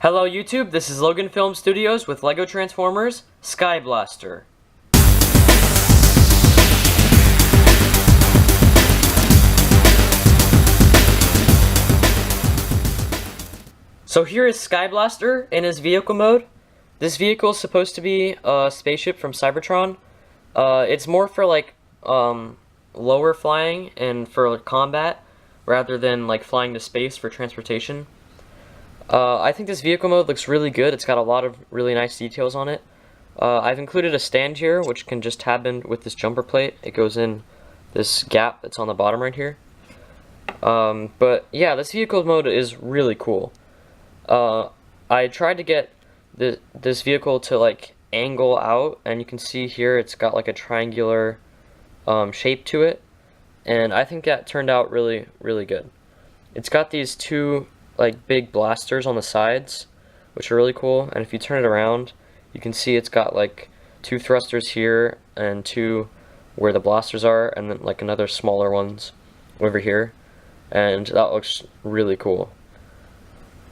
Hello YouTube, this is Logan Film Studios with LEGO Transformers, Skyblaster. So here is Skyblaster in his vehicle mode. This vehicle is supposed to be a spaceship from Cybertron. It's more for like lower flying and for combat rather than like flying to space for transportation. I think this vehicle mode looks really good. It's got a lot of really nice details on it. I've included a stand here, which can just tab in with this jumper plate. It goes in this gap that's on the bottom right here. But yeah, this vehicle mode is really cool. I tried to get this vehicle to like angle out, and you can see here it's got like a triangular shape to it, and I think that turned out really good. It's got these two like big blasters on the sides, which are really cool, and if you turn it around you can see it's got like two thrusters here and two where the blasters are, and then like another smaller ones over here, and that looks really cool.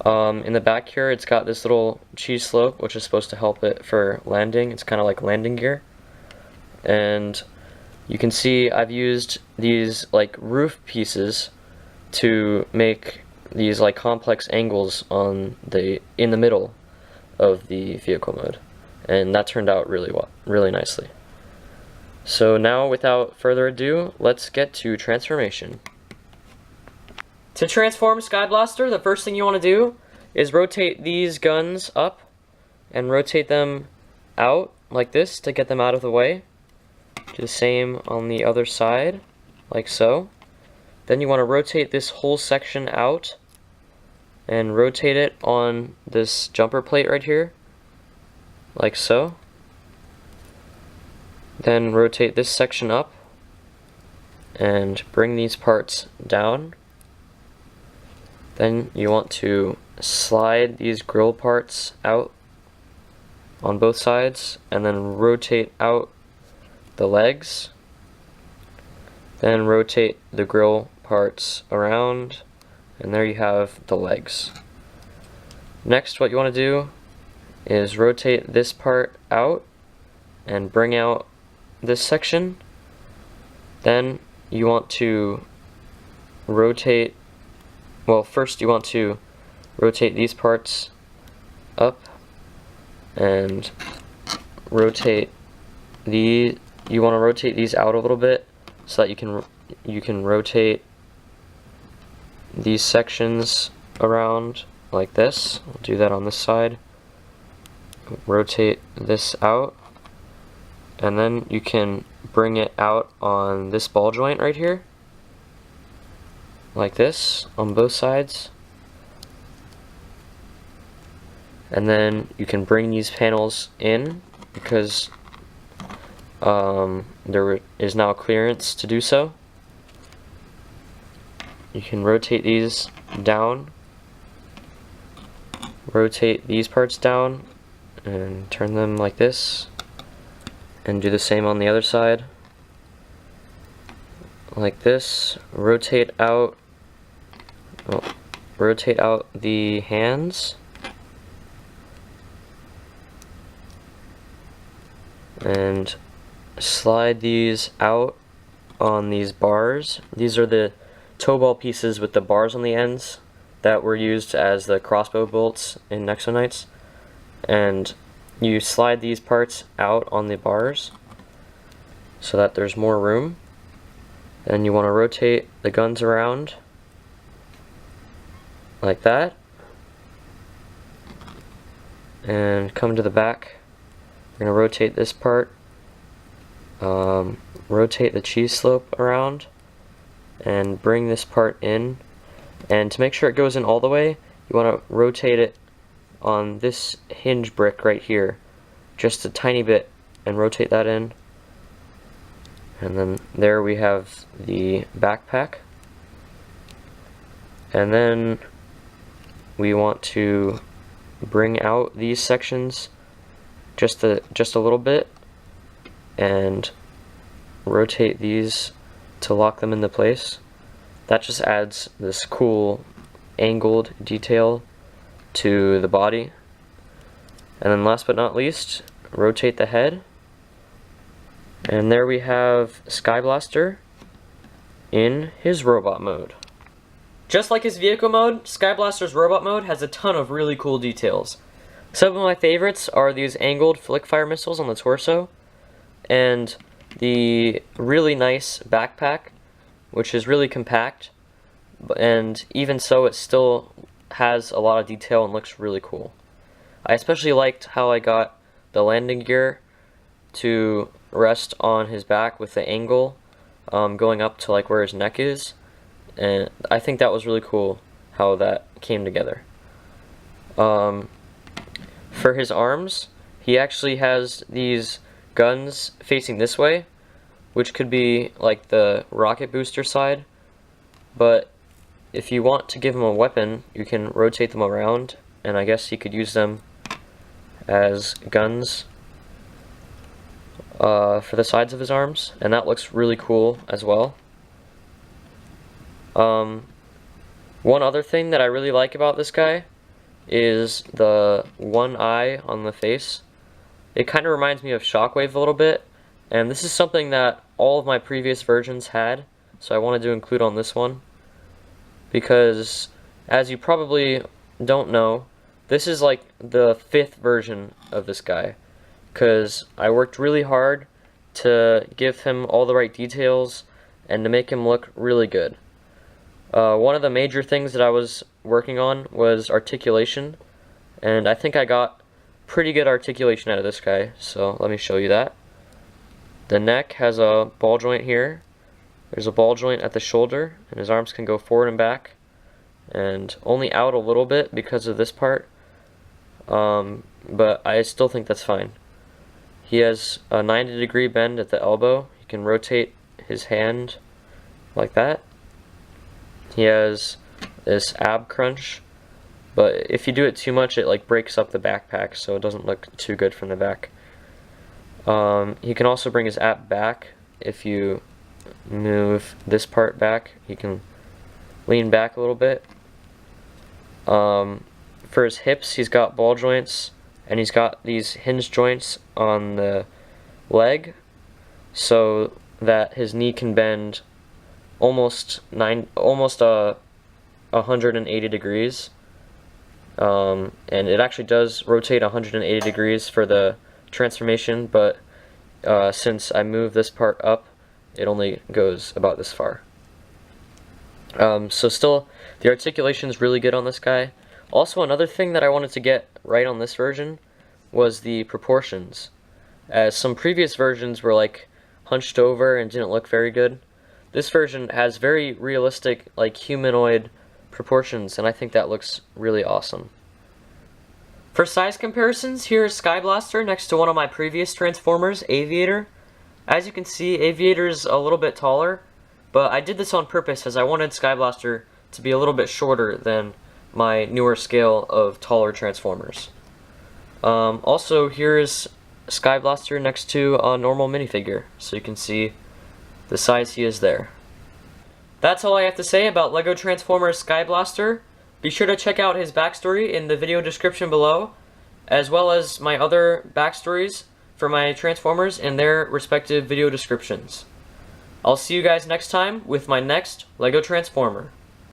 In the back here it's got this little cheese slope which is supposed to help it for landing. It's kind of like landing gear, and you can see I've used these like roof pieces to make these like complex angles on in the middle of the vehicle mode, and that turned out really nicely. So now, without further ado, let's get to transformation. To transform Skyblaster, the first thing you want to do is rotate these guns up and rotate them out like this to get them out of the way. Do the same on the other side, like so. Then you want to rotate this whole section out and rotate it on this jumper plate right here, like so. Then rotate this section up and bring these parts down. Then you want to slide these grill parts out on both sides and then rotate out the legs. Then rotate the grill parts around, and there you have the legs. Next, what you want to do is rotate this part out and bring out this section. Then you want to rotate, well, first you want to rotate these parts up and rotate you want to rotate these out a little bit so that you can rotate these sections around like this. We'll do that on this side. Rotate this out, and then you can bring it out on this ball joint right here, like this, on both sides. And then you can bring these panels in because there is now clearance to do so. You can rotate these down, rotate these parts down, and turn them like this, and do the same on the other side, like this. Rotate out the hands, and slide these out on these bars. These are the toe ball pieces with the bars on the ends that were used as the crossbow bolts in Nexo Knights, and you slide these parts out on the bars so that there's more room. And you want to rotate the guns around like that and come to the back. We're going to rotate this part, rotate the cheese slope around, and bring this part in. And to make sure it goes in all the way, you want to rotate it on this hinge brick right here just a tiny bit and rotate that in. And then there we have the backpack. And then we want to bring out these sections just a little bit and rotate these to lock them into place. That just adds this cool angled detail to the body. And then last but not least, rotate the head. And there we have Skyblaster in his robot mode. Just like his vehicle mode, Skyblaster's robot mode has a ton of really cool details. Some of my favorites are these angled flick fire missiles on the torso, and the really nice backpack, which is really compact, and even so it still has a lot of detail and looks really cool. I especially liked how I got the landing gear to rest on his back with the angle going up to like where his neck is, and I think that was really cool how that came together. For his arms, he actually has these guns facing this way, which could be like the rocket booster side, but if you want to give him a weapon, you can rotate them around, and I guess he could use them as guns for the sides of his arms, and that looks really cool as well. One other thing that I really like about this guy is the one eye on the face. It kind of reminds me of Shockwave a little bit, and this is something that all of my previous versions had, so I wanted to include on this one, because as you probably don't know, this is like the 5th version of this guy, because I worked really hard to give him all the right details and to make him look really good. One of the major things that I was working on was articulation, and I think I got pretty good articulation out of this guy, so let me show you that. The neck has a ball joint here, there's a ball joint at the shoulder, and his arms can go forward and back, and only out a little bit because of this part, but I still think that's fine. He has a 90-degree bend at the elbow. He can rotate his hand like that. He has this ab crunch, but if you do it too much, it like breaks up the backpack, so it doesn't look too good from the back. He can also bring his ab back. If you move this part back, he can lean back a little bit. For his hips, he's got ball joints, and he's got these hinge joints on the leg, so that his knee can bend almost 180 degrees, and it actually does rotate 180 degrees for the transformation, but since I move this part up, it only goes about this far. So still, the articulation is really good on this guy. Also, another thing that I wanted to get right on this version was the proportions, as some previous versions were like hunched over and didn't look very good. This version has very realistic, like humanoid proportions, and I think that looks really awesome. For size comparisons, here is Skyblaster next to one of my previous Transformers, Aviator. As you can see, Aviator is a little bit taller, but I did this on purpose as I wanted Skyblaster to be a little bit shorter than my newer scale of taller Transformers. Also, here is Skyblaster next to a normal minifigure, so you can see the size he is there. That's all I have to say about LEGO Transformers Skyblaster. Be sure to check out his backstory in the video description below, as well as my other backstories for my Transformers in their respective video descriptions. I'll see you guys next time with my next LEGO Transformer.